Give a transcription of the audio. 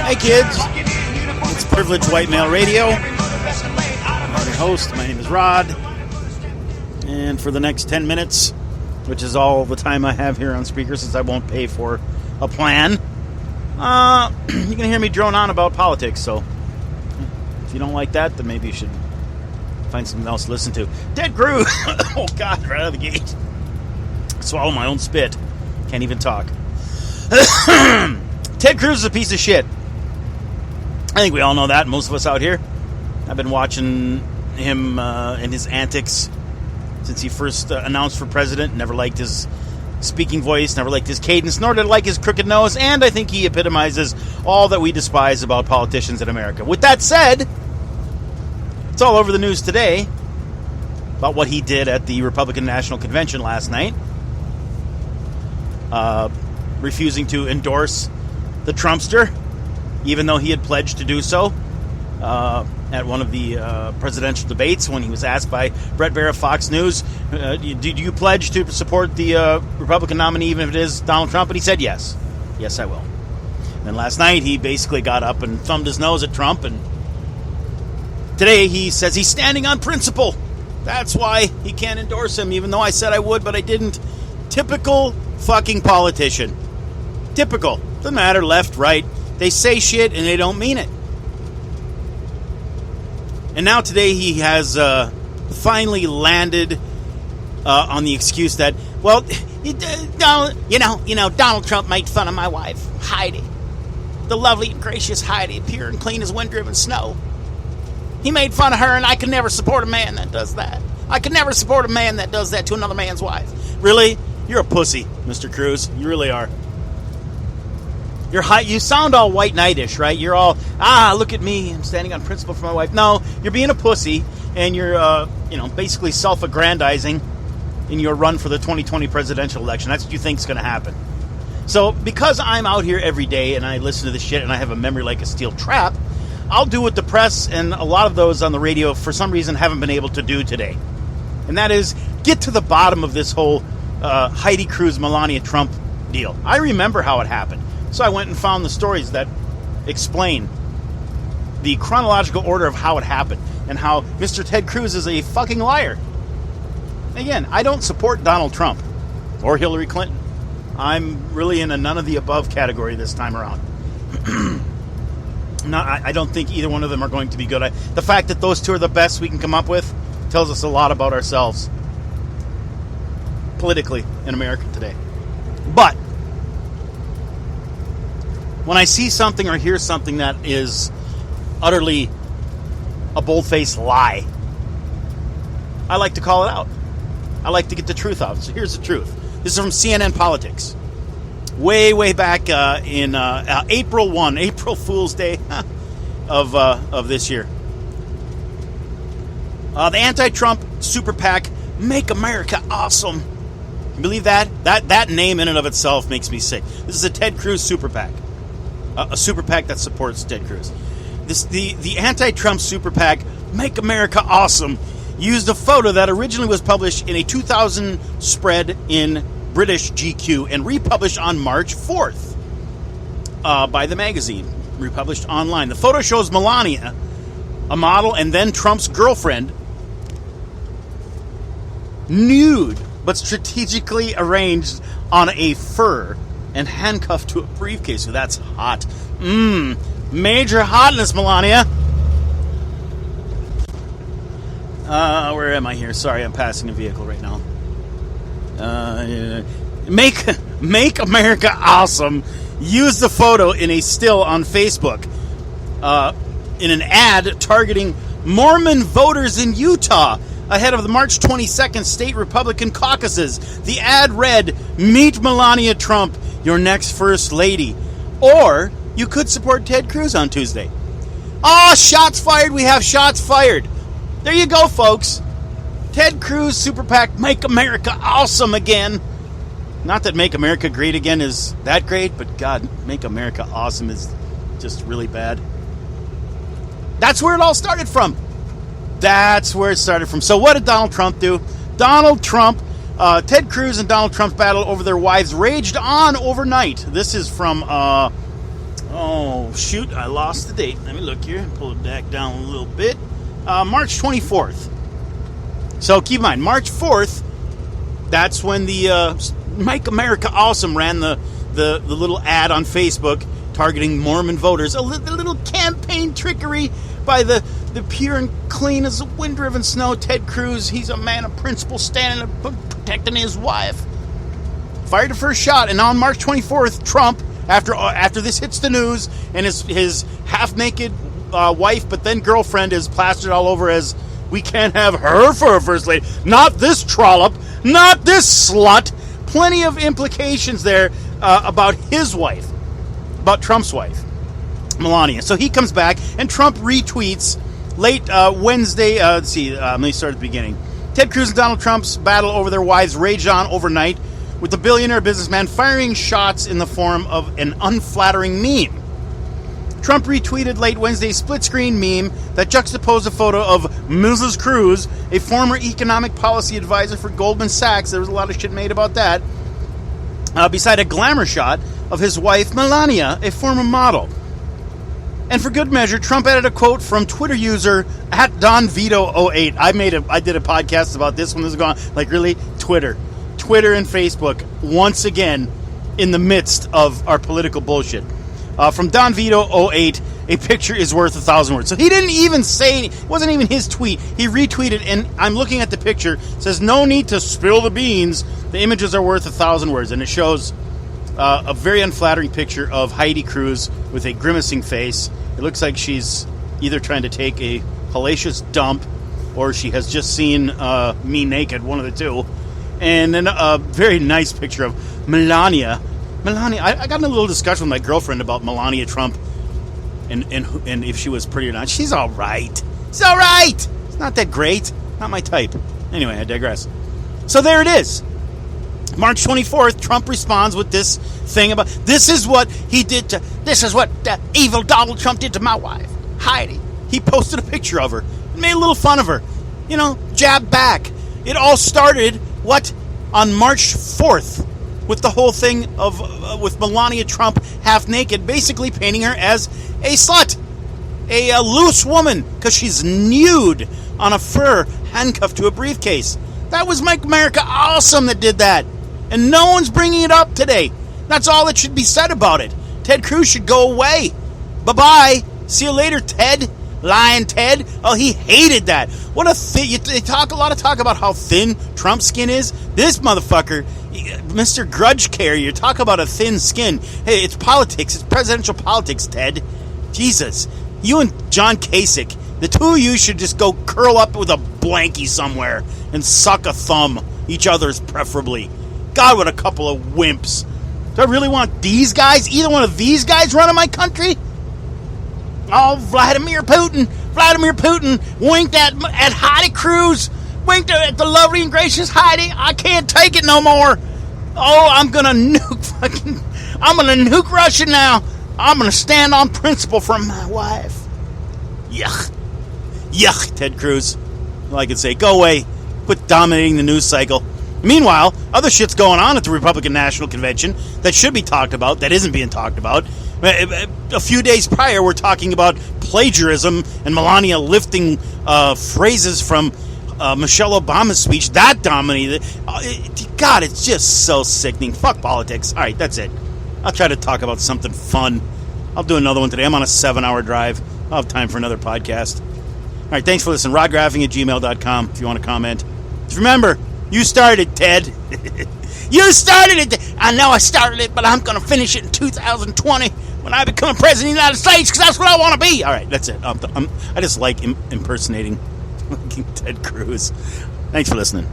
Hi kids, it's Privileged White Male Radio. I'm your host, my name is Rod. And for the next 10 minutes, which is all the time I have here on Spreaker since I won't pay for a plan, you can hear me drone on about politics, so if you don't like that, then maybe you should find something else to listen to. Ted Cruz! Oh God, right out of the gate. Swallow my own spit. Can't even talk. Ted Cruz is a piece of shit. I think we all know that, most of us out here. I've been watching him and his antics since he first announced for president. Never liked his speaking voice, never liked his cadence, nor did I like his crooked nose, and I think he epitomizes all that we despise about politicians in America. With that said, it's all over the news today about what he did at the Republican National Convention last night. Refusing to endorse the Trumpster, even though he had pledged to do so at one of the presidential debates when he was asked by Brett Baier of Fox News, do you pledge to support the Republican nominee even if it is Donald Trump? And he said yes. Yes, I will. And last night he basically got up and thumbed his nose at Trump, and today he says he's standing on principle. That's why he can't endorse him, even though I said I would, but I didn't. Typical fucking politician. Typical. Doesn't matter, left, right. They say shit and they don't mean it. And now today he has finally landed on the excuse that, well, Donald Trump made fun of my wife, Heidi. The lovely and gracious Heidi, pure and clean as wind-driven snow. He made fun of her, and I could never support a man that does that. I could never support a man that does that to another man's wife. Really? You're a pussy, Mr. Cruz. You really are. You sound all white knightish, right? You're all, look at me, I'm standing on principle for my wife. No, you're being a pussy, and you're, basically self-aggrandizing in your run for the 2020 presidential election. That's what you think is going to happen. So, because I'm out here every day, and I listen to this shit, and I have a memory like a steel trap, I'll do what the press and a lot of those on the radio, for some reason, haven't been able to do today. And that is, get to the bottom of this whole Heidi Cruz, Melania Trump deal. I remember how it happened. So I went and found the stories that explain the chronological order of how it happened and how Mr. Ted Cruz is a fucking liar. Again, I don't support Donald Trump or Hillary Clinton. I'm really in a none of the above category this time around. No, I don't think either one of them are going to be good. The fact that those two are the best we can come up with tells us a lot about ourselves politically in America today. But when I see something or hear something that is utterly a bold-faced lie, I like to call it out. I like to get the truth out. So here's the truth. This is from CNN Politics. Way back in April 1, April Fool's Day of this year. The anti-Trump super PAC, Make America Awesome. Can you believe that? That name in and of itself makes me sick. This is a Ted Cruz super PAC. A super PAC that supports Ted Cruz. The anti-Trump super PAC, Make America Awesome, used a photo that originally was published in a 2000 spread in British GQ and republished on March 4th by the magazine, republished online. The photo shows Melania, a model and then Trump's girlfriend, nude but strategically arranged on a fur and handcuffed to a briefcase. So that's hot. Major hotness, Melania. Where am I here? Sorry, I'm passing a vehicle right now. Make America Awesome. Use the photo in a still on Facebook in an ad targeting Mormon voters in Utah ahead of the March 22nd state Republican caucuses. The ad read, "Meet Melania Trump, your next first lady." Or you could support Ted Cruz on Tuesday. Shots fired. We have shots fired. There you go, folks. Ted Cruz, Super PAC, Make America Awesome Again. Not that Make America Great Again is that great, but God, Make America Awesome is just really bad. That's where it all started from. That's where it started from. So what did Donald Trump do? Donald Trump, Ted Cruz and Donald Trump's battle over their wives raged on overnight. This is from, Oh, shoot, I lost the date. Let me look here. Pull it back down a little bit. March 24th. So keep in mind, March 4th, that's when the Make America Awesome ran the little ad on Facebook targeting Mormon voters. A little campaign trickery by the pure and clean as the wind-driven snow Ted Cruz. He's a man of principle, standing and protecting his wife. Fired the first shot, and on March 24th, Trump, after this hits the news, and his half-naked wife, but then girlfriend, is plastered all over as, we can't have her for a first lady. Not this trollop. Not this slut. Plenty of implications there about his wife, about Trump's wife, Melania. So he comes back, and Trump retweets late Wednesday. Let me start at the beginning. Ted Cruz and Donald Trump's battle over their wives raged on overnight, with the billionaire businessman firing shots in the form of an unflattering meme. Trump retweeted late Wednesday's split-screen meme that juxtaposed a photo of Mrs. Cruz, a former economic policy advisor for Goldman Sachs. There was a lot of shit made about that. Beside a glamour shot of his wife, Melania, a former model. And for good measure, Trump added a quote from Twitter user @DonVito08. I did a podcast about this when this was going on. Like, really? Twitter and Facebook, once again, in the midst of our political bullshit. From DonVito08, a picture is worth 1,000 words. So he didn't even say, it wasn't even his tweet. He retweeted, and I'm looking at the picture. It says, no need to spill the beans. The images are worth 1,000 words. And it shows a very unflattering picture of Heidi Cruz with a grimacing face. It looks like she's either trying to take a hellacious dump or she has just seen me naked, one of the two. And then a very nice picture of Melania. I got in a little discussion with my girlfriend about Melania Trump and if she was pretty or not. She's all right. She's all right. It's not that great. Not my type. Anyway, I digress. So there it is. March 24th, Trump responds with this thing about, this is what evil Donald Trump did to my wife, Heidi. He posted a picture of her and made a little fun of her. Jab back. It all started, on March 4th, with the whole thing with Melania Trump half naked, basically painting her as a slut, a loose woman, because she's nude on a fur handcuffed to a briefcase. That was Make America Awesome that did that, and no one's bringing it up today. That's all that should be said about it. Ted Cruz should go away. Bye-bye. See you later, Ted. Lying Ted. Oh, he hated that. What they talk a lot of talk about how thin Trump's skin is. This motherfucker, Mr. Grudge Carrier, talk about a thin skin. Hey, it's politics. It's presidential politics, Ted. Jesus. You and John Kasich, the two of you should just go curl up with a blankie somewhere and suck a thumb. Each other's preferably. God, what a couple of wimps. Do I really want these guys, either one of these guys running my country? Oh, Vladimir Putin winked at Heidi Cruz, winked at the lovely and gracious Heidi. I can't take it no more. Oh, I'm gonna nuke Russia now. I'm gonna stand on principle for my wife. Yuck, Ted Cruz. Well, I could say, go away. Quit dominating the news cycle. Meanwhile, other shit's going on at the Republican National Convention that should be talked about, that isn't being talked about. A few days prior, we're talking about plagiarism and Melania lifting phrases from Michelle Obama's speech. That dominated. God, it's just so sickening. Fuck politics. All right, that's it. I'll try to talk about something fun. I'll do another one today. I'm on a 7-hour drive. I'll have time for another podcast. All right, thanks for listening. rodgraphing@gmail.com if you want to comment. Just remember, you started, Ted. You started it. I know I started it, but I'm going to finish it in 2020 when I become president of the United States, because that's what I want to be. All right, that's it. I just like impersonating Ted Cruz. Thanks for listening.